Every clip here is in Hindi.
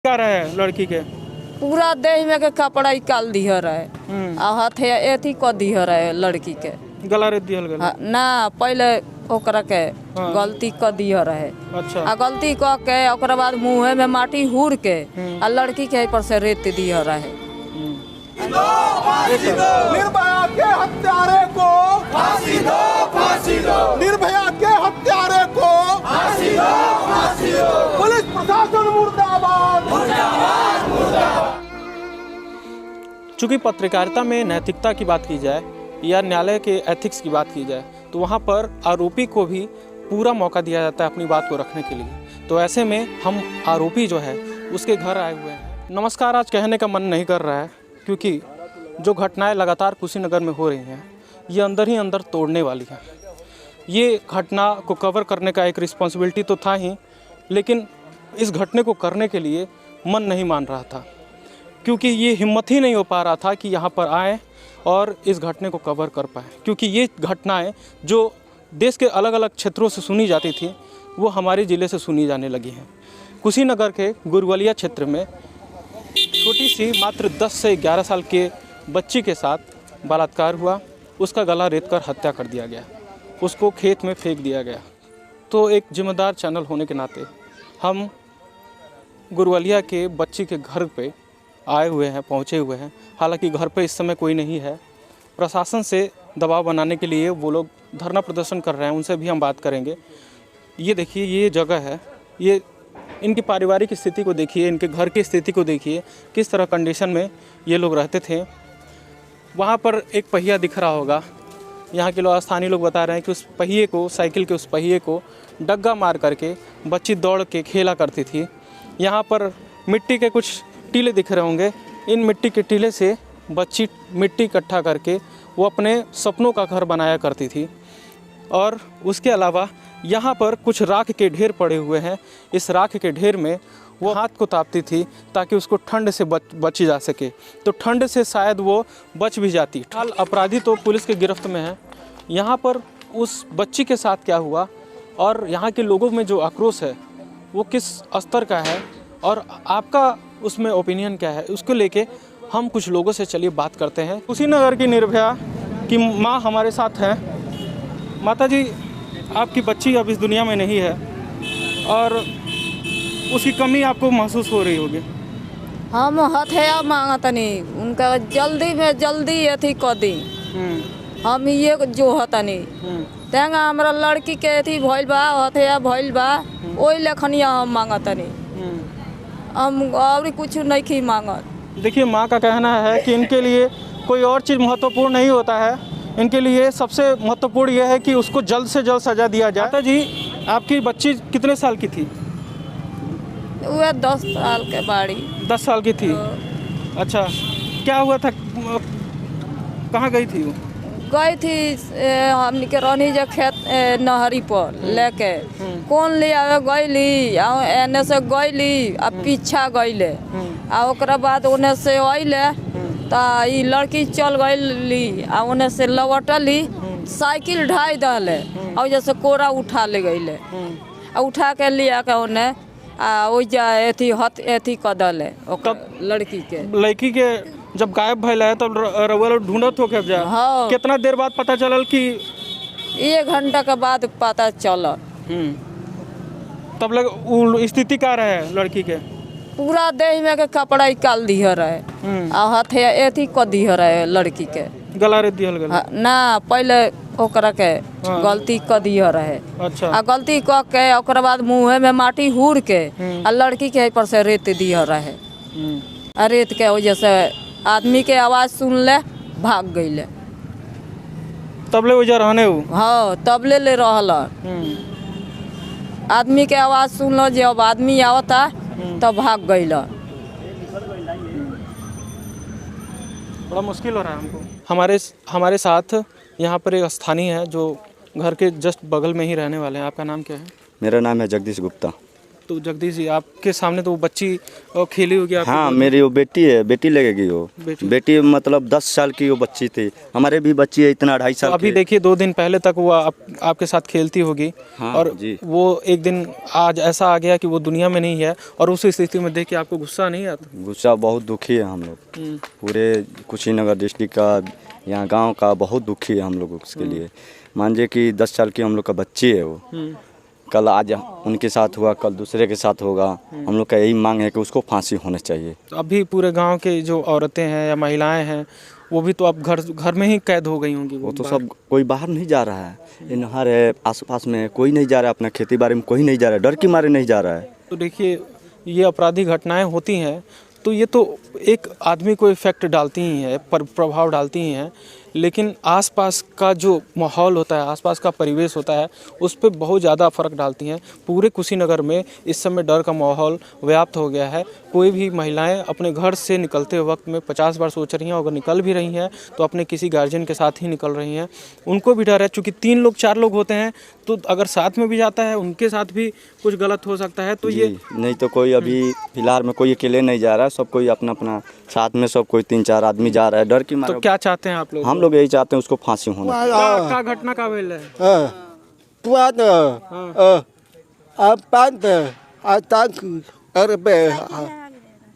क्या रहा है लड़की के? पूरा देह में के कपड़ा निकाल दिया रहे आ हाथ एथी क दिया रहे लड़की के गला रेत दिहल गेल। ना पहले ओकरा के गलती क दिया रहे। अच्छा। आ गलती क के ओकरा बाद मुँहे में माटी हुर के आ लड़की के पर से रेत दिया रहे। निर्भया के हत्यारे को फांसी दो, फांसी दो। निर्भया के हत्यारे को फांसी दो, फांसी दो। पुलिस प्रशासन मुर्दाबाद, मुर्दाबाद, मुर्दाबाद। चूँकि पत्रकारिता में नैतिकता की बात की जाए या न्यायालय के एथिक्स की बात की जाए तो वहाँ पर आरोपी को भी पूरा मौका दिया जाता है अपनी बात को रखने के लिए। तो ऐसे में हम आरोपी जो है उसके घर आए हुए हैं। नमस्कार। आज कहने का मन नहीं कर रहा है क्योंकि जो घटनाएं लगातार कुशीनगर में हो रही हैं ये अंदर ही अंदर तोड़ने वाली हैं। ये घटना को कवर करने का एक रिस्पॉन्सिबिलिटी तो था ही, लेकिन इस घटने को करने के लिए मन नहीं मान रहा था क्योंकि ये हिम्मत ही नहीं हो पा रहा था कि यहाँ पर आए और इस घटने को कवर कर पाए। क्योंकि ये घटनाएं जो देश के अलग अलग क्षेत्रों से सुनी जाती थी वो हमारे ज़िले से सुनी जाने लगी हैं। कुशीनगर के गुरवलिया क्षेत्र में छोटी सी मात्र 10 से 11 साल के बच्ची के साथ बलात्कार हुआ। उसका गला रेत कर हत्या कर दिया गया, उसको खेत में फेंक दिया गया। तो एक जिम्मेदार चैनल होने के नाते हम गुरवलिया के बच्ची के घर पे आए हुए हैं, पहुँचे हुए हैं। हालांकि घर पे इस समय कोई नहीं है। प्रशासन से दबाव बनाने के लिए वो लोग धरना प्रदर्शन कर रहे हैं, उनसे भी हम बात करेंगे। ये देखिए, ये जगह है, ये इनकी पारिवारिक स्थिति को देखिए, इनके घर की स्थिति को देखिए, किस तरह कंडीशन में ये लोग रहते थे। वहाँ पर एक पहिया दिख रहा होगा। यहाँ के लोग, स्थानीय लोग बता रहे हैं कि उस पहिए को, साइकिल के उस पहिए को डग्गा मार करके बच्ची दौड़ के खेला करती थी। यहाँ पर मिट्टी के कुछ टीले दिख रहे होंगे। इन मिट्टी के टीले से बच्ची मिट्टी इकट्ठा करके वो अपने सपनों का घर बनाया करती थी। और उसके अलावा यहाँ पर कुछ राख के ढेर पड़े हुए हैं। इस राख के ढेर में वो हाथ को तापती थी ताकि उसको ठंड से बची जा सके। तो ठंड से शायद वो बच भी जाती। हाल अपराधी तो पुलिस के गिरफ्त में है। यहाँ पर उस बच्ची के साथ क्या हुआ और यहाँ के लोगों में जो आक्रोश है वो किस स्तर का है और आपका उसमें ओपिनियन क्या है, उसको लेके हम कुछ लोगों से चलिए बात करते हैं। कुशीनगर की निर्भया की माँ हमारे साथ हैं। माता जी, आपकी बच्ची अब इस दुनिया में नहीं है और उसकी कमी आपको महसूस हो रही होगी। हम हथिया मांगतनी उनका जल्दी में जल्दी अथी क दी। हम ये जो हतनी तेंगा हमरा लड़की के अथी भइल बा, हथिया भइल बा, ओई लेखनिया हम मांगतनी। हम और कुछ नहीं की मांगत। देखिए, माँ का कहना है कि इनके लिए कोई और चीज़ महत्वपूर्ण नहीं होता है। इनके लिए सबसे महत्वपूर्ण यह है कि उसको जल्द से जल्द सजा दिया जाए। माता जी, आपकी बच्ची कितने साल की थी? वह 10 साल के बाड़ी। 10 साल की थी। अच्छा, क्या हुआ था? कहाँ गई थी वो? गई थी हमनी के रहनी जो खेत नहरी पर लेके कौन ले आवे गईली, एने से गईली आ पीछा गईले आ ओकरा बाद ओने से अइले ता ई लड़की चल गईली आ ओने से लौटली, साइकिल ढाई दले और जैसे कोरा उठा ले गईले आ उठा के लिया के ओने आ ओ जा एथी क दले लड़की के। लड़की के जब गायब भइल है तब रउआ लोग ढूंढत हो के जा। हाँ। कितना देर बाद पता चलल कि? 1 घंटा के बाद पता चलल। तब लग स्थिति क्या रहे लड़की के? पूरा देह में के कपड़ा निकाल दिया रहे आ हाथ एथी क दिया रहे लड़की के गला रेत दिहल गेल। ना पहले ओकरा के गलती क दिया रहे। अच्छा। आ गलती क के ओकरा बाद मुँहे में माटी हुर के आ लड़की के पर से रेत दिया रहे। आ रेत के वजह से आदमी के आवाज़ सुन ले भाग गईले। तब ले वजह रहने हो? हाँ, तब ले रहल। आदमी के आवाज़ सुन लो, जब आदमी आवता तब भाग गईल। बड़ा मुश्किल हो रहा है हमको। हमारे साथ यहाँ पर एक स्थानीय है जो घर के जस्ट बगल में ही रहने वाले हैं। आपका नाम क्या है? मेरा नाम है जगदीश गुप्ता। तो जगदीश जी आपके सामने तो वो बच्ची खेली होगी आपकी? हाँ, मेरी वो बेटी है, बेटी लगेगी वो बेटी मतलब 10 साल की वो बच्ची थी। हमारे भी बच्ची है इतना 2.5 साल तो अभी देखिए 2 दिन पहले तक वो आपके साथ खेलती होगी। हाँ, और जी। वो एक दिन आज ऐसा आ गया कि वो दुनिया में नहीं है, और उस स्थिति में देख के आपको गुस्सा नहीं आता? गुस्सा, बहुत दुखी है हम लोग। पूरे कुशीनगर डिस्ट्रिक्ट का, यहाँ गांव का बहुत दुखी है हम लोग उसके लिए। मान लीजिए कि 10 साल की हम लोग का बच्ची है वो। कल आज उनके साथ हुआ, कल दूसरे के साथ होगा। हम लोग का यही मांग है कि उसको फांसी होना चाहिए। अभी पूरे गांव के जो औरतें हैं या महिलाएं हैं वो भी तो अब घर में ही कैद हो गई होंगी। वो तो सब कोई बाहर नहीं जा रहा है। ये नहर है आसपास में, कोई नहीं जा रहा है, अपना खेती बाड़ी में कोई नहीं जा रहा है, डर के मारे नहीं जा रहा है। तो देखिए ये अपराधी घटनाएं होती हैं तो ये तो एक आदमी को इफेक्ट डालती ही है, प्रभाव डालती ही हैं, लेकिन आसपास का जो माहौल होता है, आसपास का परिवेश होता है, उस पर बहुत ज़्यादा फ़र्क डालती हैं। पूरे कुशीनगर में इस समय डर का माहौल व्याप्त हो गया है। कोई भी महिलाएं अपने घर से निकलते वक्त में 50 बार सोच रही हैं, अगर निकल भी रही हैं तो अपने किसी गार्जियन के साथ ही निकल रही हैं। उनको भी डर है, चूँकि 3 लोग 4 लोग होते हैं तो अगर साथ में भी जाता है उनके साथ भी कुछ गलत हो सकता है। तो ये नहीं तो कोई अभी फिलहाल में कोई अकेले नहीं जा रहा है, सब कोई अपना अपना साथ में, सब कोई 3-4 आदमी जा रहा है डर की मारे। तो क्या चाहते हैं आप लोग? हम लोग यही चाहते हैं उसको फांसी होना। क्या घटना का भेल है?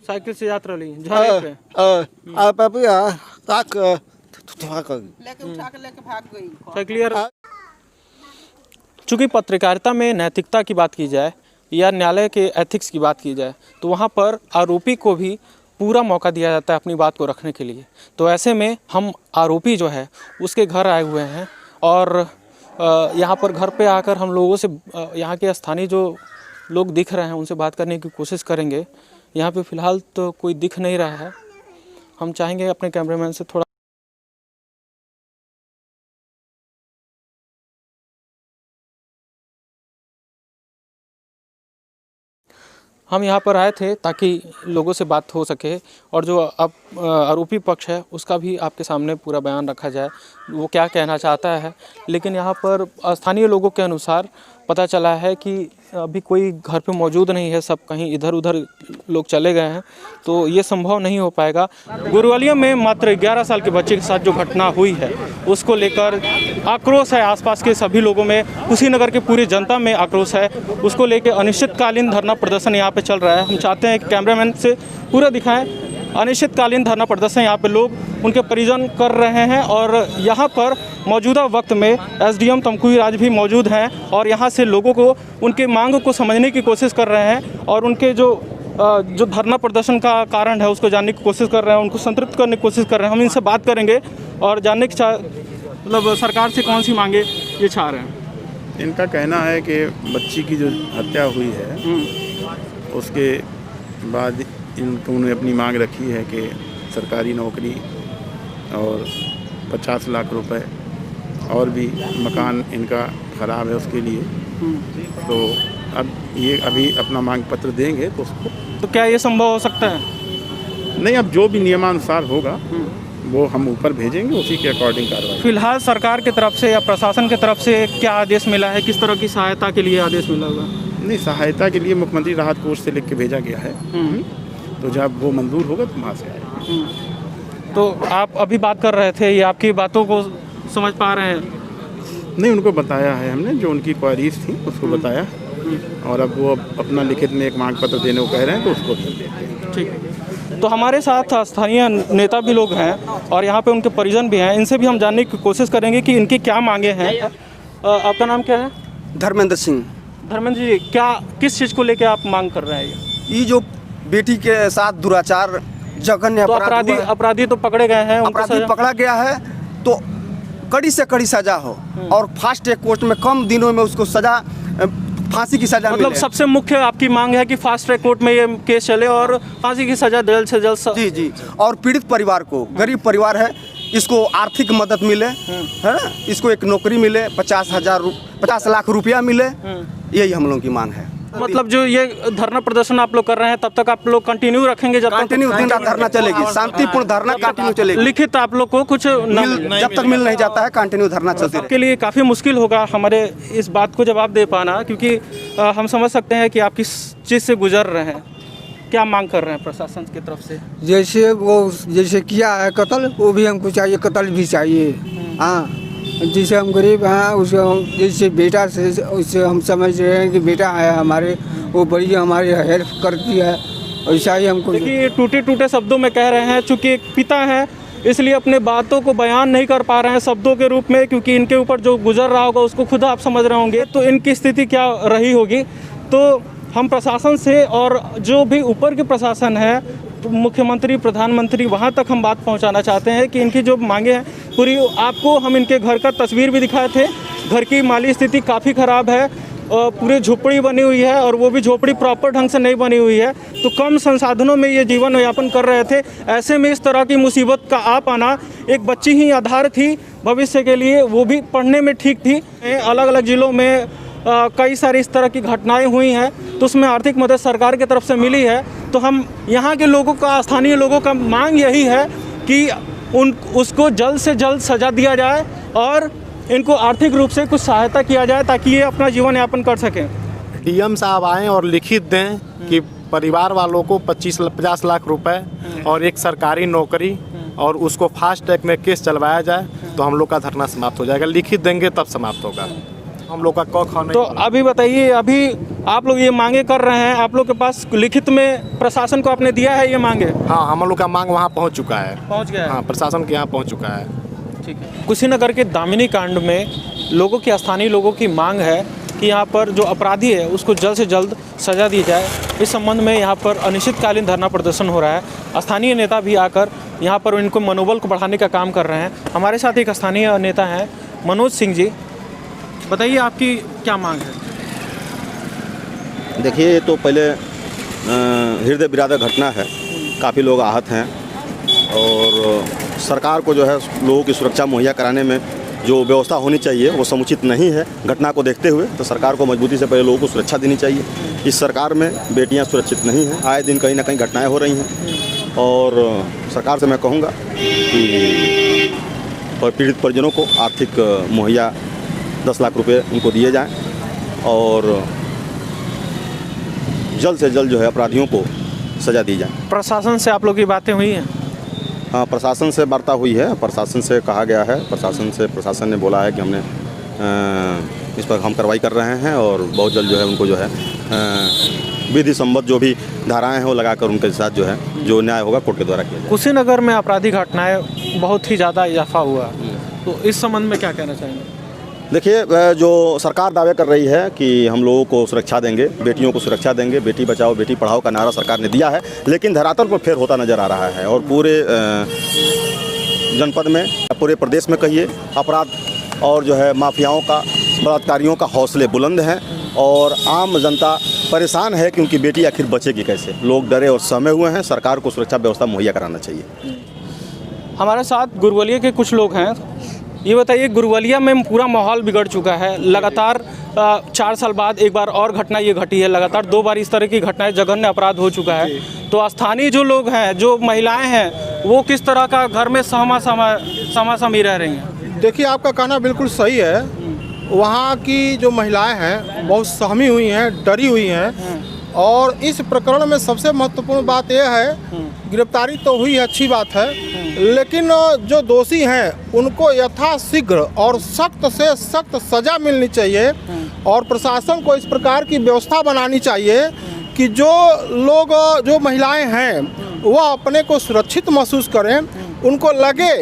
साइकिल से यात्रा ली झाड़े पे। साइकिलियर। चूँकि पत्रकारिता में नैतिकता की बात की जाए या न्यायालय के एथिक्स की बात की जाए तो वहाँ पर आरोपी को भी पूरा मौका दिया जाता है अपनी बात को रखने के लिए। तो ऐसे में हम आरोपी जो है उसके घर आए हुए हैं और यहाँ पर घर पे आकर हम लोगों से, यहाँ के स्थानीय जो लोग दिख रहे हैं उनसे बात करने की कोशिश करेंगे। यहाँ पे फ़िलहाल तो कोई दिख नहीं रहा है। हम चाहेंगे अपने कैमरामैन से थोड़ा हम यहाँ पर आए थे ताकि लोगों से बात हो सके और जो अब आरोपी पक्ष है उसका भी आपके सामने पूरा बयान रखा जाए, वो क्या कहना चाहता है। लेकिन यहाँ पर स्थानीय लोगों के अनुसार पता चला है कि अभी कोई घर पे मौजूद नहीं है, सब कहीं इधर उधर लोग चले गए हैं, तो ये संभव नहीं हो पाएगा। गुरवालिया में मात्र 11 साल के बच्चे के साथ जो घटना हुई है उसको लेकर आक्रोश है आसपास के सभी लोगों में, कुशीनगर के पूरी जनता में आक्रोश है। उसको लेकर अनिश्चितकालीन धरना प्रदर्शन यहाँ पे चल रहा है। हम चाहते हैं कि कैमरामैन से पूरा दिखाएं। अनिश्चितकालीन धरना प्रदर्शन यहाँ पे लोग, उनके परिजन कर रहे हैं और यहाँ पर मौजूदा वक्त में एसडीएम तमकुही राज भी मौजूद हैं और यहाँ से लोगों को उनके मांग को समझने की कोशिश कर रहे हैं और उनके जो धरना प्रदर्शन का कारण है उसको जानने की कोशिश कर रहे हैं, उनको संतृप्त करने की कोशिश कर रहे हैं। हम इनसे बात करेंगे और जानने की मतलब सरकार से कौन सी मांगे ये चाह रहे हैं। इनका कहना है कि बच्ची की जो हत्या हुई है उसके बाद उन्होंने अपनी मांग रखी है कि सरकारी नौकरी और 50 लाख रुपए और भी मकान इनका ख़राब है उसके लिए। तो अब ये अभी अपना मांग पत्र देंगे तो उसको, तो क्या ये संभव हो सकता है? नहीं, अब जो भी नियमानुसार होगा वो हम ऊपर भेजेंगे, उसी के अकॉर्डिंग कार्रवाई। फिलहाल सरकार की तरफ से या प्रशासन की तरफ से क्या आदेश मिला है, किस तरह की सहायता के लिए आदेश मिला होगा? नहीं, सहायता के लिए मुख्यमंत्री राहत कोष से लिख के भेजा गया है, तो जब वो मंजूर होगा तो वहाँ से आएगा। तो आप अभी बात कर रहे थे, ये आपकी बातों को समझ पा रहे हैं? नहीं, उनको बताया है हमने, जो उनकी क्वारीज थी उसको बताया और अब वो अपना लिखित में एक मांग पत्र देने को कह रहे हैं तो उसको देते हैं। ठीक। तो हमारे साथ स्थानीय नेता भी लोग हैं और यहाँ पे उनके परिजन भी हैं, इनसे भी हम जानने की कोशिश करेंगे कि इनकी क्या मांगे हैं। आपका नाम क्या है? धर्मेंद्र सिंह। धर्मेंद्र जी, क्या किस चीज़ को लेकर आप मांग कर रहे हैं? ये जो बेटी के साथ दुराचार जघन्य तो अपराधी तो पकड़े गए हैं, अपराधी पकड़ा गया है तो कड़ी से कड़ी सजा हो और फास्ट ट्रैक कोर्ट में कम दिनों में उसको सजा, फांसी की सजा मतलब मिले। सबसे मुख्य आपकी मांग है कि फास्ट ट्रैक कोर्ट में ये केस चले और फांसी की सजा जल्द से जल्द। जी। और पीड़ित परिवार को, गरीब परिवार है, इसको आर्थिक मदद मिले, है ना, इसको एक नौकरी मिले, 50 लाख रुपया मिले, यही हम लोगों की मांग है। मतलब जो ये धरना प्रदर्शन आप लोग कर रहे हैं तब तक आप लोग कंटिन्यू रखेंगे जब तक कंटिन्यू दिन रात धरना चलेगी, शांतिपूर्ण धरना कंटिन्यू चलेगी। लिखित आप लोग को कुछ जब तक मिल नहीं जाता है कंटिन्यू धरना चलती आपके लिए काफ़ी मुश्किल होगा हमारे इस बात को जवाब दे पाना, क्योंकि हम समझ सकते हैं कि आप किस चीज़ से गुजर रहे हैं। क्या मांग कर रहे हैं प्रशासन की तरफ से? जैसे किया है कत्ल, वो भी हमको चाहिए, कत्ल भी चाहिए। हाँ, जिसे हम गरीब हैं उसे जैसे बेटा से उससे हम समझ रहे हैं कि बेटा है हमारे, वो बड़ी हमारी हेल्प करती है, ऐसा ही हमको। देखिए टूटे टूटे शब्दों में कह रहे हैं, चूँकि एक पिता है इसलिए अपने बातों को बयान नहीं कर पा रहे हैं शब्दों के रूप में, क्योंकि इनके ऊपर जो गुजर रहा होगा उसको खुद आप समझ रहे होंगे तो इनकी स्थिति क्या रही होगी। तो हम प्रशासन से और जो भी ऊपर के प्रशासन है, मुख्यमंत्री, प्रधानमंत्री, वहाँ तक हम बात पहुँचाना चाहते हैं कि इनकी जो मांगे हैं पूरी। आपको हम इनके घर का तस्वीर भी दिखाए थे, घर की माली स्थिति काफ़ी ख़राब है, पूरी झोपड़ी बनी हुई है और वो भी झोपड़ी प्रॉपर ढंग से नहीं बनी हुई है, तो कम संसाधनों में ये जीवन यापन कर रहे थे। ऐसे में इस तरह की मुसीबत का आ पाना, एक बच्ची ही आधार थी भविष्य के लिए, वो भी पढ़ने में ठीक थी। अलग अलग ज़िलों में कई सारी इस तरह की घटनाएं हुई हैं, तो उसमें आर्थिक मदद सरकार की तरफ से मिली है। तो हम यहाँ के लोगों का, स्थानीय लोगों का मांग यही है कि उसको जल्द से जल्द सज़ा दिया जाए और इनको आर्थिक रूप से कुछ सहायता किया जाए ताकि ये अपना जीवन यापन कर सकें। डीएम साहब आएँ और लिखित दें कि परिवार वालों को 50 लाख रुपए और एक सरकारी नौकरी और उसको फास्ट ट्रैक में केस चलवाया जाए, तो हम लोग का धरना समाप्त हो जाएगा। लिखित देंगे तब समाप्त होगा, हम लोग का तो अभी बताइए, अभी आप लोग ये मांगे कर रहे हैं, आप लोग के पास लिखित में प्रशासन को आपने दिया है ये मांगे? हाँ, हम लोग का मांग वहाँ पहुँच चुका है, पहुँच गया है? हाँ, प्रशासन के यहाँ पहुँच चुका है। ठीक है। कुशीनगर के दामिनी कांड में लोगों की, स्थानीय लोगों की मांग है कि यहाँ पर जो अपराधी है उसको जल्द से जल्द सज़ा दी जाए। इस संबंध में यहाँ पर अनिश्चितकालीन धरना प्रदर्शन हो रहा है। स्थानीय नेता भी आकर यहाँ पर इनको मनोबल को बढ़ाने का काम कर रहे हैं। हमारे साथ एक स्थानीय नेता हैं मनोज सिंह जी, बताइए आपकी क्या मांग है? देखिए, तो पहले हृदय विदारक घटना है, काफ़ी लोग आहत हैं और सरकार को जो है लोगों की सुरक्षा मुहैया कराने में जो व्यवस्था होनी चाहिए वो समुचित नहीं है। घटना को देखते हुए तो सरकार को मजबूती से पहले लोगों को सुरक्षा देनी चाहिए। इस सरकार में बेटियां सुरक्षित नहीं हैं, आए दिन कहीं ना कहीं घटनाएं हो रही हैं और सरकार से मैं कहूँगा कि पीड़ित परिजनों को आर्थिक मुहैया 10 लाख रुपए उनको दिए जाएं और जल्द से जल्द जो है अपराधियों को सज़ा दी जाए। प्रशासन से आप लोग की बातें हुई हैं? हाँ, प्रशासन से वार्ता हुई है। प्रशासन से कहा गया है, प्रशासन ने बोला है कि हमने इस पर हम कार्रवाई कर रहे हैं और बहुत जल्द जो है उनको जो है विधि सम्मत जो भी धाराएं हैं वो लगाकर उनके साथ जो है जो न्याय होगा कोर्ट के द्वारा किया जाएगा। कुशीनगर में आपराधिक घटनाएं बहुत ही ज़्यादा इजाफा हुआ, तो इस संबंध में क्या कहना चाहेंगे? देखिए, जो सरकार दावे कर रही है कि हम लोगों को सुरक्षा देंगे, बेटियों को सुरक्षा देंगे, बेटी बचाओ बेटी पढ़ाओ का नारा सरकार ने दिया है, लेकिन धरातल पर फेर होता नज़र आ रहा है और पूरे जनपद में, पूरे प्रदेश में कहिए, अपराध और जो है माफियाओं का, बलात्कारियों का हौसले बुलंद हैं और आम जनता परेशान है क्योंकि बेटी आखिर बचेगी कैसे। लोग डरे और सहमे हुए हैं। सरकार को सुरक्षा व्यवस्था मुहैया कराना चाहिए। हमारे साथ गुरवलिया के कुछ लोग हैं। ये बताइए, गुरवलिया में पूरा माहौल बिगड़ चुका है। लगातार 4 साल बाद एक बार और घटना ये घटी है। लगातार 2 बार इस तरह की घटनाएं, जघन्य अपराध हो चुका है। तो स्थानीय जो लोग हैं, जो महिलाएं हैं, वो किस तरह का घर में समासमी रह रही हैं? देखिए, आपका कहना बिल्कुल सही है। वहाँ की जो महिलाएं हैं बहुत सहमी हुई हैं, डरी हुई हैं और इस प्रकरण में सबसे महत्वपूर्ण बात यह है, गिरफ्तारी तो हुई, अच्छी बात है, लेकिन जो दोषी हैं उनको यथाशीघ्र और सख्त से सख्त सज़ा मिलनी चाहिए और प्रशासन को इस प्रकार की व्यवस्था बनानी चाहिए कि जो लोग, जो महिलाएं हैं वह अपने को सुरक्षित महसूस करें। उनको लगे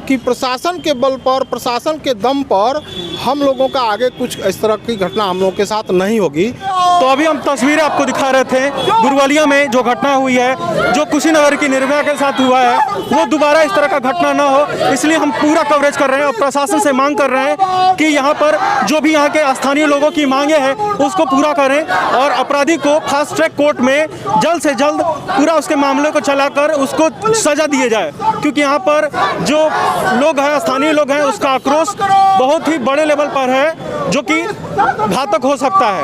कि प्रशासन के बल पर, प्रशासन के दम पर हम लोगों का आगे कुछ इस तरह की घटना हम लोगों के साथ नहीं होगी। तो अभी हम तस्वीरें आपको दिखा रहे थे गुरवलिया में जो घटना हुई है, जो कुशीनगर की निर्भया के साथ हुआ है, वो दोबारा इस तरह का घटना ना हो, इसलिए हम पूरा कवरेज कर रहे हैं और प्रशासन से मांग कर रहे हैं कि यहाँ पर जो भी यहाँ के स्थानीय लोगों की मांगे हैं उसको पूरा करें और अपराधी को फास्ट ट्रैक कोर्ट में जल्द से जल्द पूरा उसके मामले को चलाकर उसको सजा दिए जाए, क्योंकि यहाँ पर जो लोग हैं, स्थानीय लोग हैं, उसका आक्रोश बहुत ही बड़े लेवल पर है जो कि घातक हो सकता है।